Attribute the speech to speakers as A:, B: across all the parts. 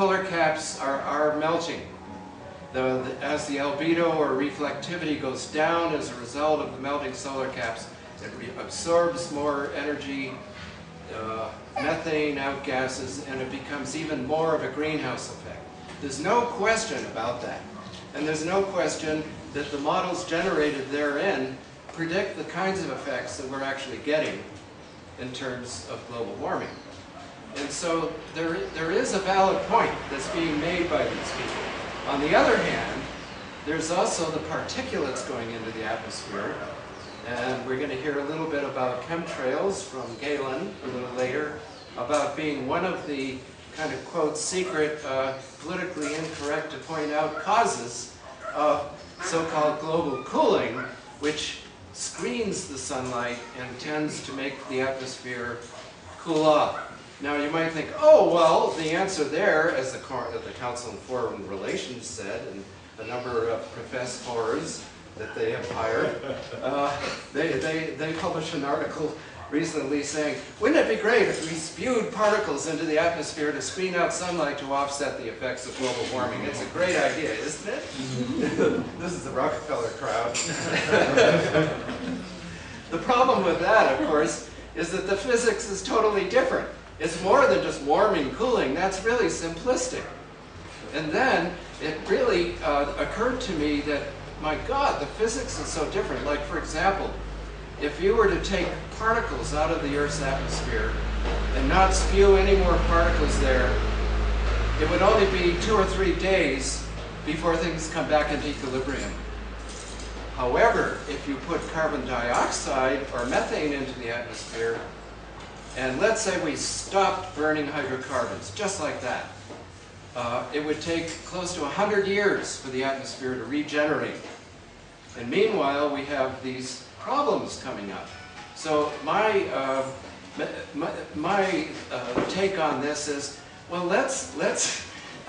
A: polar caps are melting. As the albedo or reflectivity goes down as a result of the melting solar caps, it absorbs more energy, methane outgases, and it becomes even more of a greenhouse effect. There's no question about that. And there's no question that the models generated therein predict the kinds of effects that we're actually getting in terms of global warming. And so there is a valid point that's being made by these people. On the other hand, there's also the particulates going into the atmosphere. And we're going to hear a little bit about chemtrails from Galen a little later, about being one of the kind of, quote, secret, politically incorrect to point out causes of so-called global cooling, which screens the sunlight and tends to make the atmosphere cool off. Now you might think, oh, well, the answer there, as the Council on Foreign Relations said, and a number of professors that they have hired, they published an article recently saying, wouldn't it be great if we spewed particles into the atmosphere to screen out sunlight to offset the effects of global warming? It's a great idea, isn't it? This is the Rockefeller crowd. The problem with that, of course, is that the physics is totally different. It's more than just warming, cooling. That's really simplistic. And then it really occurred to me that, my God, the physics is so different. Like, for example, if you were to take particles out of the Earth's atmosphere and not spew any more particles there, it would only be 2 or 3 days before things come back into equilibrium. However, if you put carbon dioxide or methane into the atmosphere, and let's say we stopped burning hydrocarbons, just like that, it would take close to 100 years for the atmosphere to regenerate. And meanwhile, we have these problems coming up. So my take on this is, well,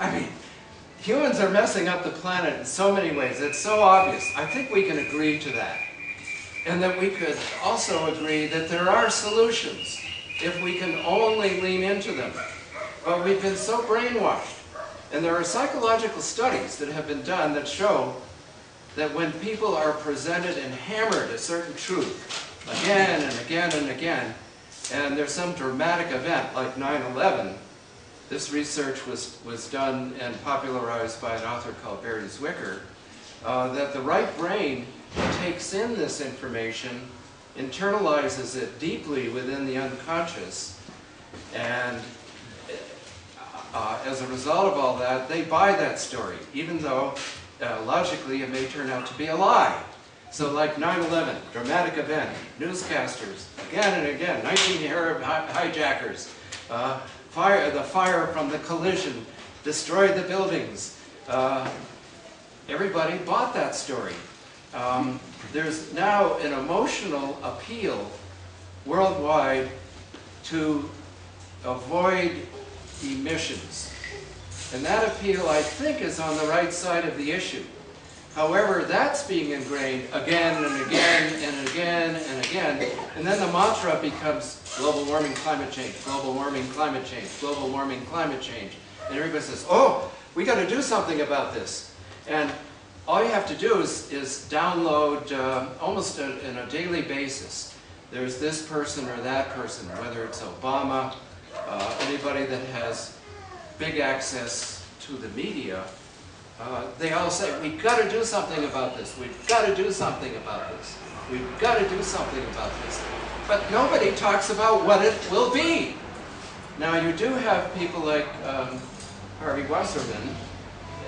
A: I mean, humans are messing up the planet in so many ways. It's so obvious. I think we can agree to that. And that we could also agree that there are solutions if we can only lean into them. But we've been so brainwashed. And there are psychological studies that have been done that show that when people are presented and hammered a certain truth again and again and again, and there's some dramatic event like 9/11, this research was done and popularized by an author called Barry Zwicker, that the right brain takes in this information, internalizes it deeply within the unconscious, and as a result of all that, they buy that story, even though logically it may turn out to be a lie. So like 9/11, dramatic event, newscasters, again and again, 19 Arab hijackers, the fire from the collision destroyed the buildings. Everybody bought that story. There's now an emotional appeal worldwide to avoid emissions. And that appeal, I think, is on the right side of the issue. However, that's being ingrained again and again and again and again, and then the mantra becomes global warming, climate change, global warming, climate change, global warming, climate change. And everybody says, oh, we got to do something about this. And all you have to do is download almost on a daily basis. There's this person or that person, whether it's Obama, anybody that has big access to the media, they all say, we've got to do something about this, we've got to do something about this, we've got to do something about this. But nobody talks about what it will be. Now you do have people like Harvey Wasserman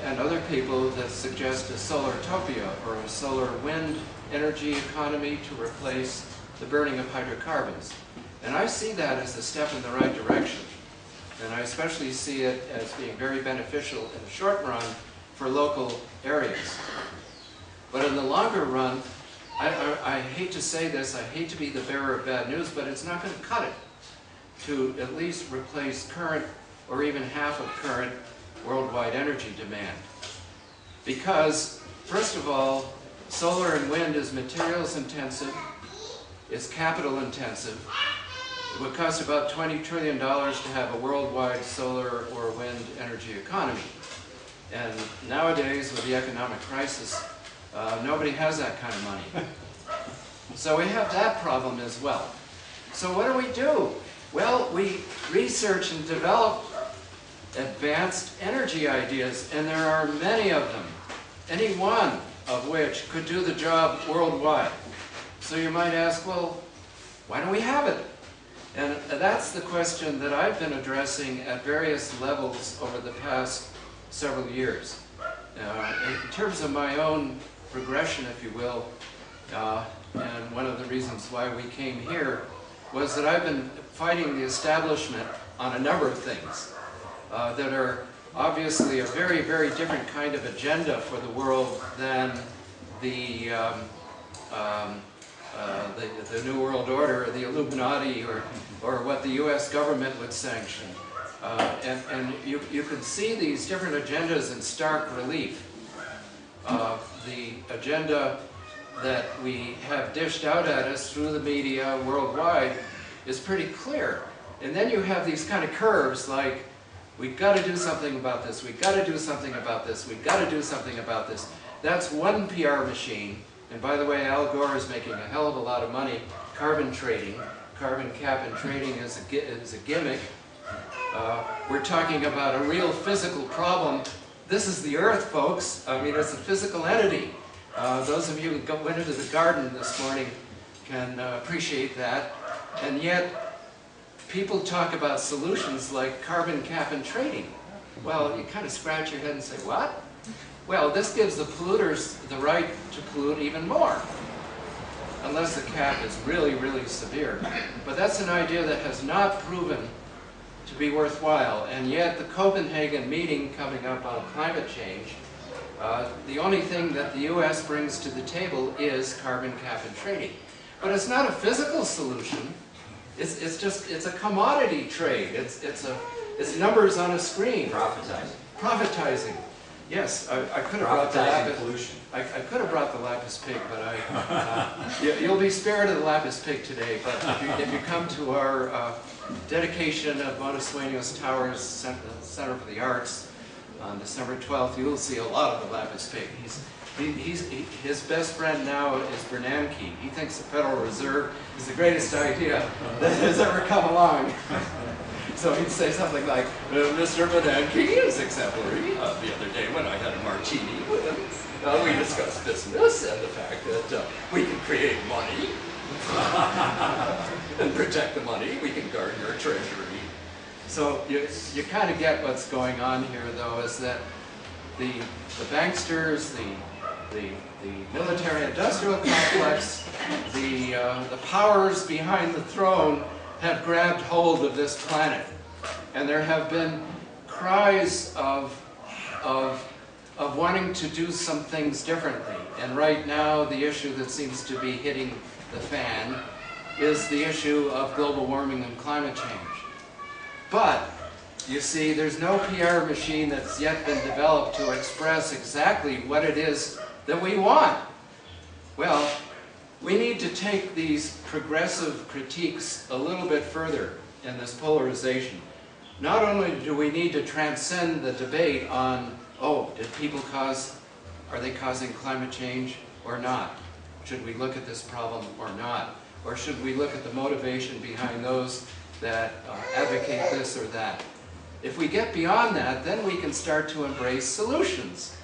A: and other people that suggest a solar-topia or a solar wind energy economy to replace the burning of hydrocarbons. And I see that as a step in the right direction. And I especially see it as being very beneficial in the short run for local areas. But in the longer run, I hate to say this, I hate to be the bearer of bad news, but it's not going to cut it to at least replace current or even half of current worldwide energy demand. Because, first of all, solar and wind is materials intensive, it's capital intensive, It would cost about $20 trillion to have a worldwide solar or wind energy economy. And nowadays, with the economic crisis, nobody has that kind of money. So we have that problem as well. So what do? Well, we research and develop advanced energy ideas, and there are many of them, any one of which could do the job worldwide. So you might ask, well, why don't we have it? And that's the question that I've been addressing at various levels over the past several years. In terms of my own progression, if you will, and one of the reasons why we came here was that I've been fighting the establishment on a number of things that are obviously a very, very different kind of agenda for the world than the New World Order, or the Illuminati, or what the U.S. government would sanction. And you can see these different agendas in stark relief. The agenda that we have dished out at us through the media worldwide is pretty clear. And then you have these kind of curves like, we've got to do something about this, we've got to do something about this, we've got to do something about this. That's one PR machine. And by the way, Al Gore is making a hell of a lot of money carbon trading. Carbon cap and trading is a gimmick. We're talking about a real physical problem. This is the Earth, folks. I mean, it's a physical entity. Those of you who went into the garden this morning can appreciate that. And yet, people talk about solutions like carbon cap and trading. Well, you kind of scratch your head and say, what? Well, this gives the polluters the right to pollute even more, unless the cap is really, really severe. But that's an idea that has not proven to be worthwhile. And yet, the Copenhagen meeting coming up on climate change, the only thing that the U.S. brings to the table is carbon cap and trading. But it's not a physical solution. It's a commodity trade. It's numbers on a screen.
B: Profitizing.
A: Profitizing. Yes, I could have brought the lapis.
B: Pollution.
A: I could have brought the lapis pig, but you'll be spared of the lapis pig today. But if you come to our dedication of Mona Sueños Towers Center for the Arts on December 12th, you'll see a lot of the lapis pig. His best friend now is Bernanke. He thinks the Federal Reserve is the greatest idea that has ever come along. So he'd say something like, Mr. Bernanke is exemplary. The other day when I had a martini with him, we discussed business and the fact that we can create money and protect the money. We can guard our treasury. So you kind of get what's going on here, though, is that the banksters, the military-industrial complex, the powers behind the throne have grabbed hold of this planet. And there have been cries of wanting to do some things differently. And right now, the issue that seems to be hitting the fan is the issue of global warming and climate change. But, you see, there's no PR machine that's yet been developed to express exactly what it is that we want. Well, we need to take these progressive critiques a little bit further in this polarization. Not only do we need to transcend the debate on, oh, are they causing climate change or not? Should we look at this problem or not? Or should we look at the motivation behind those that advocate this or that? If we get beyond that, then we can start to embrace solutions.